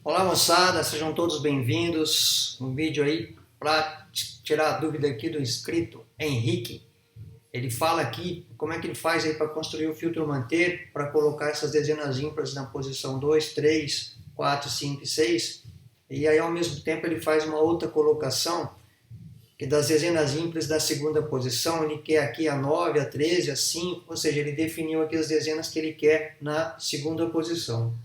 Olá moçada, sejam todos bem-vindos. Um vídeo aí para tirar a dúvida aqui do inscrito Henrique. Ele fala aqui como é que ele faz aí para construir o filtro manter, para colocar essas dezenas ímpares na posição 2, 3, 4, 5 e 6. E aí ao mesmo tempo ele faz uma outra colocação, que das dezenas ímpares da segunda posição, ele quer aqui a 9, a 13, a 5, ou seja, ele definiu aqui as dezenas que ele quer na segunda posição.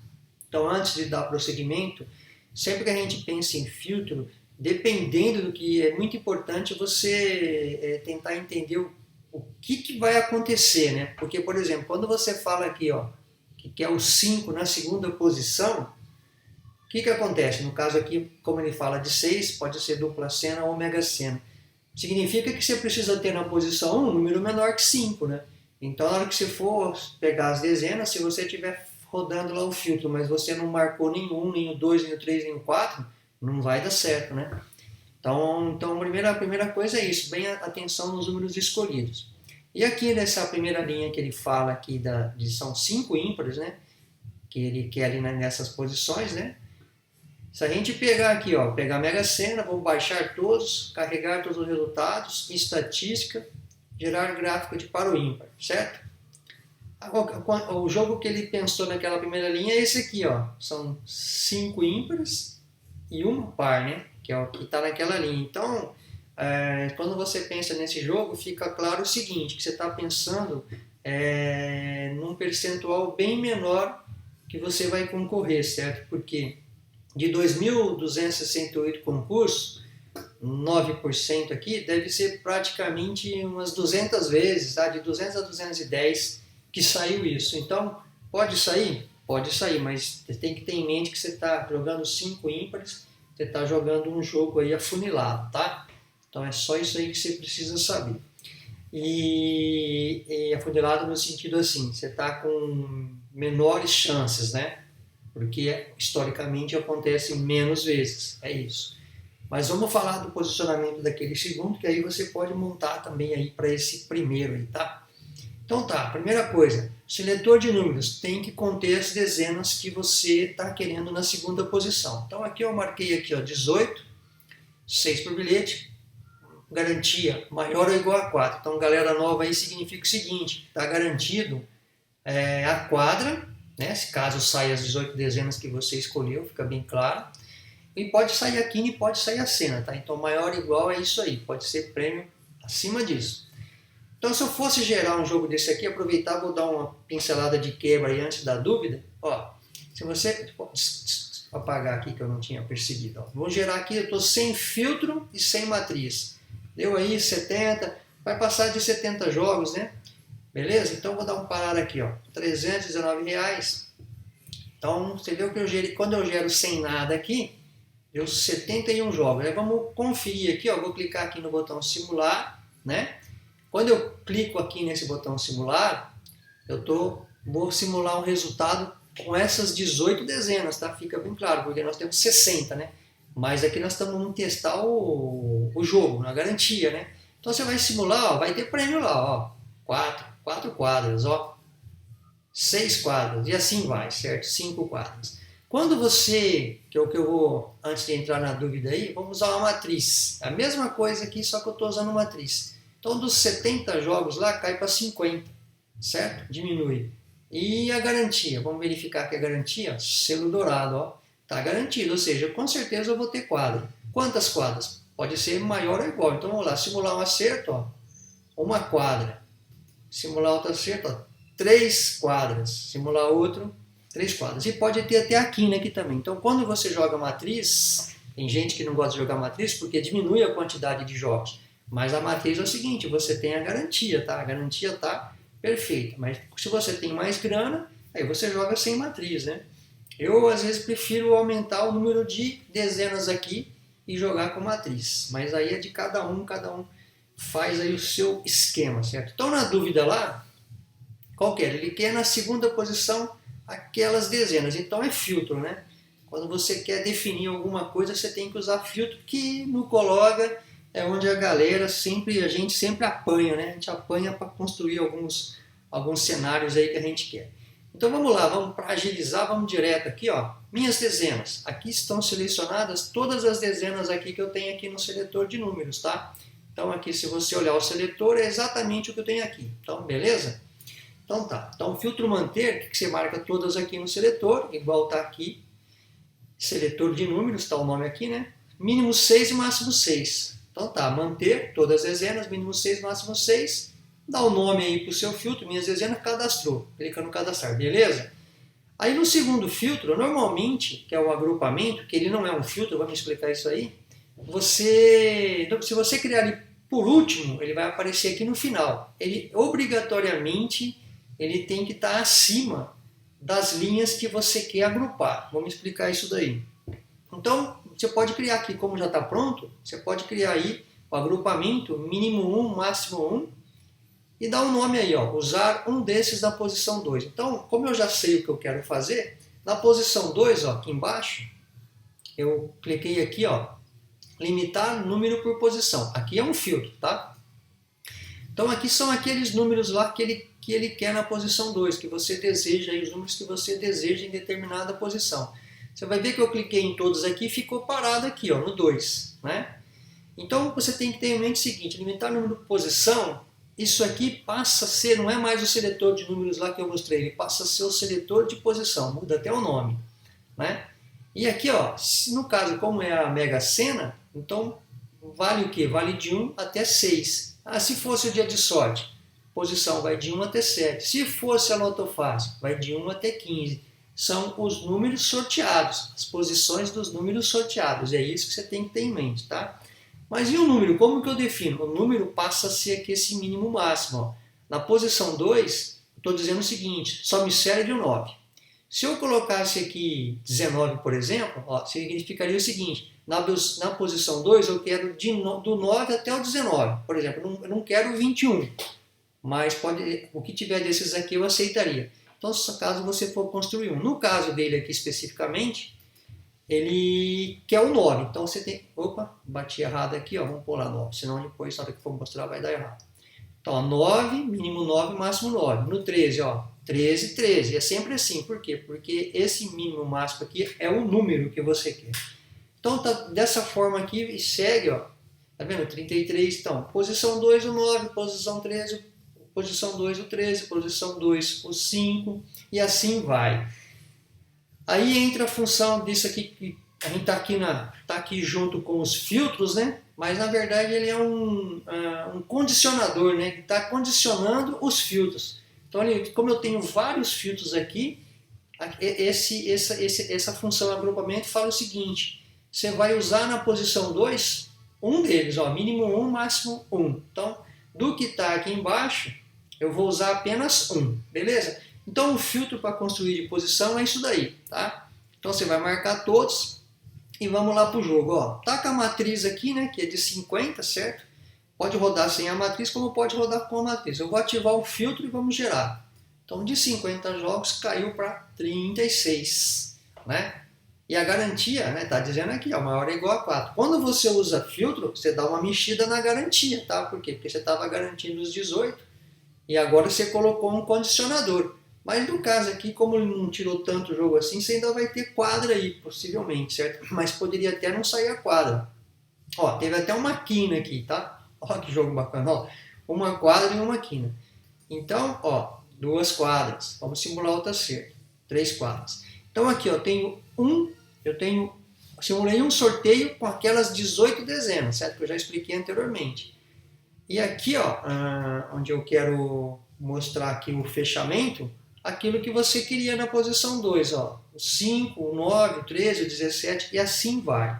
Então, antes de dar prosseguimento, sempre que a gente pensa em filtro, dependendo do que é muito importante você tentar entender o que vai acontecer, né? Porque, por exemplo, quando você fala aqui, ó, que quer o 5 na segunda posição, o que acontece? No caso aqui, como ele fala de 6, pode ser dupla sena ou mega sena. Significa que você precisa ter na posição 1 um número menor que 5, né? Então, na hora que você for pegar as dezenas, se você estiver rodando lá o filtro, mas você não marcou nenhum, nem o 2, nem o 3, nem o 4, não vai dar certo, né? Então a primeira coisa é isso, bem atenção nos números escolhidos. E aqui nessa primeira linha que ele fala aqui, são 5 ímpares, né? Que ele quer ali nessas posições, né? Se a gente pegar aqui, ó, pegar a Mega Sena, vou baixar todos, carregar todos os resultados, estatística, gerar gráfico de par ou ímpar, certo? O jogo que ele pensou naquela primeira linha é esse aqui, ó. São 5 ímpares e uma par, né? Que é o que está naquela linha. Então, quando você pensa nesse jogo, fica claro o seguinte, que você está pensando num percentual bem menor que você vai concorrer, certo? Porque de 2.268 concursos, 9% aqui deve ser praticamente umas 200 vezes, tá? De 200 a 210 que saiu isso. Então, pode sair? Pode sair, mas você tem que ter em mente que você está jogando 5 ímpares, você está jogando um jogo aí afunilado, tá? Então é só isso aí que você precisa saber. E afunilado no sentido assim, você está com menores chances, né? Porque historicamente acontece menos vezes, é isso. Mas vamos falar do posicionamento daquele segundo, que aí você pode montar também aí para esse primeiro aí, tá? Então tá, primeira coisa, seletor de números tem que conter as dezenas que você está querendo na segunda posição. Então aqui eu marquei aqui, ó, 18, 6 por bilhete, garantia maior ou igual a 4. Então galera nova aí significa o seguinte, está garantido a quadra, né, se caso saia as 18 dezenas que você escolheu, fica bem claro. E pode sair a quina e pode sair a sena, tá? Então maior ou igual é isso aí, pode ser prêmio acima disso. Então, se eu fosse gerar um jogo desse aqui, aproveitar, vou dar uma pincelada de quebra aí antes da dúvida. Ó, se você... Vou apagar aqui que eu não tinha percebido. Ó. Vou gerar aqui, eu estou sem filtro e sem matriz. Deu aí 70, vai passar de 70 jogos, né? Beleza? Então, vou dar um parar aqui, ó. R$319. Então, você viu que eu gerei, quando eu gero sem nada aqui, deu 71 jogos. Aí vamos conferir aqui, ó. Vou clicar aqui no botão simular, né? Quando eu clico aqui nesse botão simular, vou simular um resultado com essas 18 dezenas, tá? Fica bem claro, porque nós temos 60, né? Mas aqui nós estamos vamos testar o jogo, na garantia, né? Então você vai simular, ó, vai ter prêmio lá, ó. 4 quadras, ó. 6 quadras, e assim vai, certo? 5 quadras. Quando você, que é o que eu vou, antes de entrar na dúvida aí, vamos usar uma matriz. A mesma coisa aqui, só que eu estou usando matriz. Então, dos 70 jogos lá, cai para 50, certo? Diminui. E a garantia? Vamos verificar que a garantia, selo dourado, ó, está garantido. Ou seja, com certeza eu vou ter quadra. Quantas quadras? Pode ser maior ou igual. Então, vamos lá, simular um acerto, ó, uma quadra. Simular outro acerto, ó, 3 quadras. Simular outro, 3 quadras. E pode ter até a quina aqui também. Então, quando você joga matriz, tem gente que não gosta de jogar matriz porque diminui a quantidade de jogos. Mas a matriz é o seguinte, você tem a garantia, tá? A garantia tá perfeita. Mas se você tem mais grana, aí você joga sem matriz, né? Eu, às vezes, prefiro aumentar o número de dezenas aqui e jogar com matriz. Mas aí é de cada um faz aí o seu esquema, certo? Então, na dúvida lá, qual que é? Ele quer na segunda posição aquelas dezenas. Então, é filtro, né? Quando você quer definir alguma coisa, você tem que usar filtro, que no Cologa é onde a gente sempre apanha, né? A gente apanha para construir alguns cenários aí que a gente quer. Então vamos lá, vamos para agilizar, vamos direto aqui, ó. Minhas dezenas. Aqui estão selecionadas todas as dezenas aqui que eu tenho aqui no seletor de números, tá? Então aqui, se você olhar o seletor, é exatamente o que eu tenho aqui. Então, beleza? Então tá. Então, filtro manter, que você marca todas aqui no seletor, igual tá aqui. Seletor de números, está o nome aqui, né? Mínimo 6 e máximo 6. Então tá, manter todas as dezenas, mínimo 6, máximo 6. Dá o nome aí para o seu filtro, minhas dezenas, cadastrou. Clica no cadastrar, beleza? Aí no segundo filtro, normalmente, que é o agrupamento, que ele não é um filtro, vamos explicar isso aí. Se você criar ele por último, ele vai aparecer aqui no final. Ele obrigatoriamente ele tem que estar acima das linhas que você quer agrupar. Vamos explicar isso daí. Então, você pode criar aqui, como já está pronto, você pode criar aí o agrupamento mínimo 1, máximo 1, e dar um nome aí, ó, usar um desses na posição 2. Então, como eu já sei o que eu quero fazer, na posição 2, ó, aqui embaixo, eu cliquei aqui, ó, limitar número por posição. Aqui é um filtro, tá? Então, aqui são aqueles números lá que ele quer na posição 2, que você deseja, aí, os números que você deseja em determinada posição. Você vai ver que eu cliquei em todos aqui e ficou parado aqui, ó, no 2, né? Então, você tem que ter em mente o seguinte, limitar número por posição. Isso aqui passa a ser, não é mais o seletor de números lá que eu mostrei, ele passa a ser o seletor de posição, muda até o nome, né? E aqui, ó, no caso, como é a Mega Sena, então vale o quê? Vale de 1 até 6. Ah, se fosse o dia de sorte, posição vai de 1 até 7. Se fosse a Loto Fácil, vai de 1 até 15. São os números sorteados, as posições dos números sorteados, é isso que você tem que ter em mente, tá? Mas e o número? Como que eu defino? O número passa a ser aqui esse mínimo máximo. Ó. Na posição 2, estou dizendo o seguinte, só me serve o 9. Se eu colocasse aqui 19, por exemplo, ó, significaria o seguinte, na posição 2 eu quero do 9 até o 19. Por exemplo, eu não quero 21, mas o que tiver desses aqui eu aceitaria. Então, caso você for construir um. No caso dele aqui especificamente, ele quer o 9, então você tem... Opa, bati errado aqui, ó, vamos pular 9, senão depois, na hora que for mostrar, vai dar errado. Então, ó, 9, mínimo 9, máximo 9. No 13, ó, 13, 13. É sempre assim, por quê? Porque esse mínimo máximo aqui é o número que você quer. Então, tá dessa forma aqui e segue, ó, tá vendo? 33, então, posição 2, o 9, posição 13, posição 2, o 13, posição 2, o 5, e assim vai. Aí entra a função disso aqui, que a gente está aqui junto com os filtros, né? Mas na verdade ele é um condicionador, né? Que está condicionando os filtros. Então, como eu tenho vários filtros aqui, essa função agrupamento fala o seguinte, você vai usar na posição 2, um deles, ó, mínimo 1, máximo 1. Então, do que está aqui embaixo, eu vou usar apenas um, beleza? Então, o filtro para construir de posição é isso daí, tá? Então, você vai marcar todos e vamos lá para o jogo, ó. Tá com a matriz aqui, né, que é de 50, certo? Pode rodar sem a matriz, como pode rodar com a matriz. Eu vou ativar o filtro e vamos gerar. Então, de 50 jogos, caiu para 36, né? E a garantia, né, tá dizendo aqui, ó, maior ou igual a 4. Quando você usa filtro, você dá uma mexida na garantia, tá? Por quê? Porque você estava garantindo os 18 e agora você colocou um condicionador. Mas no caso aqui, como ele não tirou tanto jogo assim, você ainda vai ter quadra aí, possivelmente, certo? Mas poderia até não sair a quadra. Ó, teve até uma quina aqui, tá? Ó, que jogo bacana, ó. Uma quadra e uma quina. Então, ó, 2 quadras. Vamos simular o acerto. 3 quadras. Então aqui, ó, eu simulei um sorteio com aquelas 18 dezenas, certo? Que eu já expliquei anteriormente. E aqui, ó, onde eu quero mostrar aqui o fechamento, aquilo que você queria na posição 2, ó, o 5, o 9, o 13, o 17 e assim vai.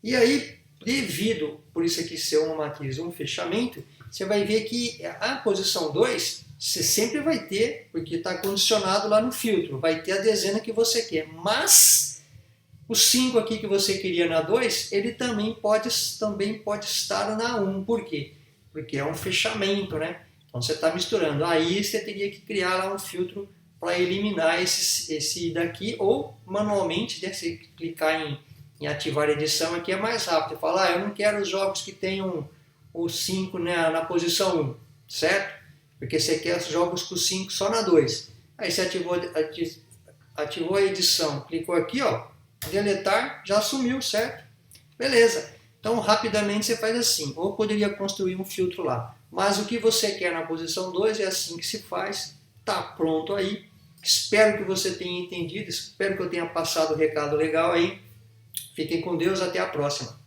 E aí, devido por isso aqui ser uma matriz, um fechamento, você vai ver que a posição 2 você sempre vai ter, porque está condicionado lá no filtro, vai ter a dezena que você quer, mas o 5 aqui que você queria na 2, ele também pode estar na 1, por quê? Porque é um fechamento, né? Então você está misturando. Aí você teria que criar lá um filtro para eliminar esse daqui, ou manualmente, né, você clicar em ativar edição aqui é mais rápido. Você fala, eu não quero os jogos que tenham o 5 na posição 1, certo? Porque você quer os jogos com 5 só na 2. Aí você ativou a edição, clicou aqui, ó, deletar, já sumiu, certo? Beleza. Então, rapidamente você faz assim, ou poderia construir um filtro lá. Mas o que você quer na posição 2 é assim que se faz, tá pronto aí. Espero que você tenha entendido, espero que eu tenha passado o recado legal aí. Fiquem com Deus, até a próxima.